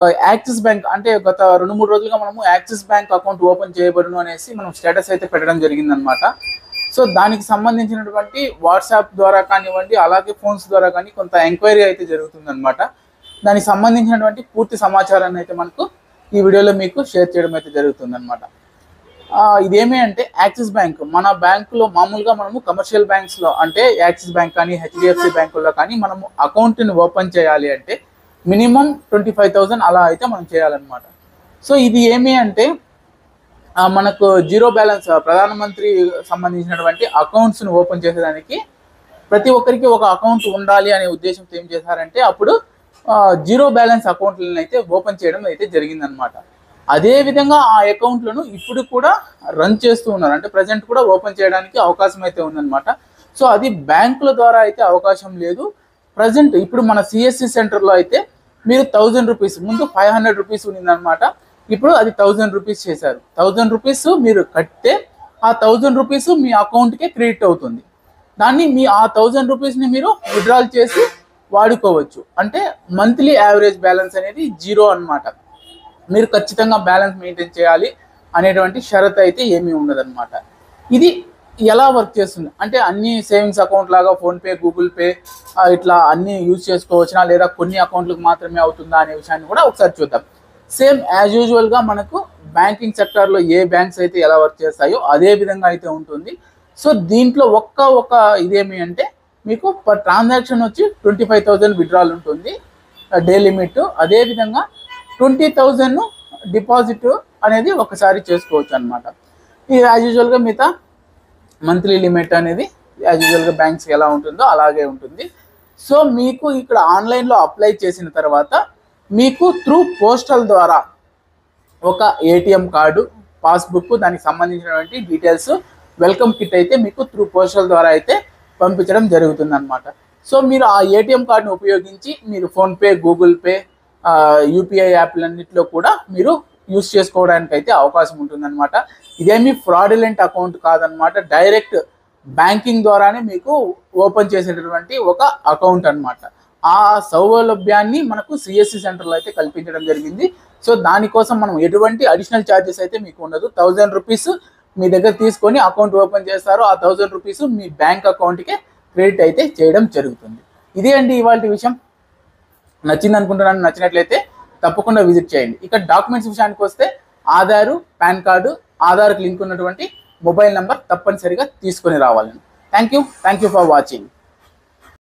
Axis bank అంటే గత 2-3 రోజులుగా మనము యాక్సిస్ బ్యాంక్ అకౌంట్ ఓపెన్ చేయబడును అనేసి మనం స్టేటస్ అయితే పెట్టడం జరిగిందనమాట. సో దానికి సంబంధించినటువంటి వాట్సాప్ ద్వారా కానివ్వండి, అలాగే ఫోన్స్ ద్వారా కానీ కొంత ఎంక్వైరీ అయితే జరుగుతుందన్నమాట. దానికి సంబంధించినటువంటి పూర్తి సమాచారాన్ని అయితే మనకు ఈ వీడియోలో మీకు షేర్ చేయడం అయితే జరుగుతుందన్నమాట. ఇదేమి అంటే యాక్సిస్ బ్యాంక్ మన బ్యాంకులో మామూలుగా మనము కమర్షియల్ బ్యాంక్స్లో అంటే యాక్సిస్ బ్యాంక్ కానీ హెచ్డిఎఫ్సి బ్యాంకుల్లో కానీ మనము అకౌంట్ని ఓపెన్ చేయాలి అంటే మినిమం 25,000 అలా అయితే మనం చేయాలన్నమాట. సో ఇది ఏమి అంటే మనకు జీరో బ్యాలెన్స్ ప్రధానమంత్రి సంబంధించినటువంటి అకౌంట్స్ని ఓపెన్ చేసేదానికి ప్రతి ఒక్కరికి ఒక అకౌంట్ ఉండాలి అనే ఉద్దేశంతో ఏం చేశారంటే అప్పుడు జీరో బ్యాలెన్స్ అకౌంట్లను అయితే ఓపెన్ చేయడం అయితే జరిగిందనమాట. అదేవిధంగా ఆ అకౌంట్లను ఇప్పుడు కూడా రన్ చేస్తూ ఉన్నారు, అంటే ప్రజెంట్ కూడా ఓపెన్ చేయడానికి అవకాశం అయితే ఉందన్నమాట. సో అది బ్యాంకుల ద్వారా అయితే అవకాశం లేదు. ప్రజెంట్ ఇప్పుడు మన సిఎస్సి సెంటర్లో అయితే మీరు 1000 రూపీస్, ముందు 500 రూపీస్ ఉన్నదన్నమాట, ఇప్పుడు అది 1000 రూపీస్ చేశారు. 1000 రూపీస్ మీరు కట్టే ఆ 1000 రూపీస్ మీ అకౌంట్కే క్రెడిట్ అవుతుంది. దాన్ని ఆ 1000 రూపీస్ని మీరు విత్డ్రాల్ చేసి వాడుకోవచ్చు. అంటే మంత్లీ యావరేజ్ బ్యాలెన్స్ అనేది జీరో అన్నమాట. మీరు ఖచ్చితంగా బ్యాలెన్స్ మెయింటైన్ చేయాలి అనేటువంటి షరత్ అయితే ఏమీ ఉండదన్నమాట. ఇది ఎలా వర్క్ చేస్తుంది అంటే అన్ని సేవింగ్స్ అకౌంట్ లాగా ఫోన్పే, గూగుల్ పే ఇట్లా అన్ని యూజ్ చేసుకోవచ్చునా, లేదా కొన్ని అకౌంట్లకు మాత్రమే అవుతుందా అనే విషయాన్ని కూడా ఒకసారి చూద్దాం. సేమ్ యాజ్ యూజువల్గా మనకు బ్యాంకింగ్ సెక్టార్లో ఏ బ్యాంక్స్ అయితే ఎలా వర్క్ చేస్తాయో అదే విధంగా అయితే ఉంటుంది. సో దీంట్లో ఒక్క ఇదేమి అంటే మీకు పర్ ట్రాన్సాక్షన్ వచ్చి 25,000 విత్డ్రాల్ ఉంటుంది డే లిమిట్. అదేవిధంగా 20,000 డిపాజిట్ అనేది ఒకసారి చేసుకోవచ్చు అనమాట. ఇది యాజ్ యూజువల్గా మిగతా మంత్లీ లిమిట్ అనేది యాజ్ యూజువల్గా బ్యాంక్స్ ఎలా ఉంటుందో అలాగే ఉంటుంది. సో మీకు ఇక్కడ ఆన్లైన్లో అప్లై చేసిన తర్వాత మీకు త్రూ పోస్టల్ ద్వారా ఒక ఏటీఎం కార్డు, పాస్బుక్, దానికి సంబంధించినటువంటి డీటెయిల్స్, వెల్కమ్ కిట్ అయితే మీకు త్రూ పోస్టల్ ద్వారా అయితే పంపించడం జరుగుతుంది అనమాట. సో మీరు ఆ ఏటీఎం కార్డును ఉపయోగించి మీరు ఫోన్పే, గూగుల్ పే, యూపీఐ యాప్లన్నింటిలో కూడా మీరు యూస్ చేసుకోవడానికి అయితే అవకాశం ఉంటుందన్నమాట. ఇదేమి ఫ్రాడులెంట్ అకౌంట్ కాదనమాట, డైరెక్ట్ బ్యాంకింగ్ ద్వారానే మీకు ఓపెన్ చేసేటటువంటి ఒక అకౌంట్ అనమాట. ఆ సౌలభ్యాన్ని మనకు సిఎస్సి సెంటర్లో అయితే కల్పించడం జరిగింది. సో దానికోసం మనం ఎటువంటి అడిషనల్ ఛార్జెస్ అయితే మీకు ఉండదు. 1000 రూపీస్ మీ దగ్గర తీసుకొని అకౌంట్ ఓపెన్ చేస్తారు. ఆ 1000 రూపీస్ మీ బ్యాంక్ అకౌంట్కే క్రెడిట్ అయితే చేయడం జరుగుతుంది. ఇదే అండి ఇవాళ విషయం. నచ్చింది అనుకుంటున్నాను. నచ్చినట్లయితే తప్పకుండా విజిట్ చేయండి. ఇక డాక్యుమెంట్స్ విషయానికి వస్తే ఆధారు, పాన్ కార్డు, ఆధార్కి లింక్ ఉన్నటువంటి మొబైల్ నెంబర్ తప్పనిసరిగా తీసుకొని రావాలని. Thank you for watching.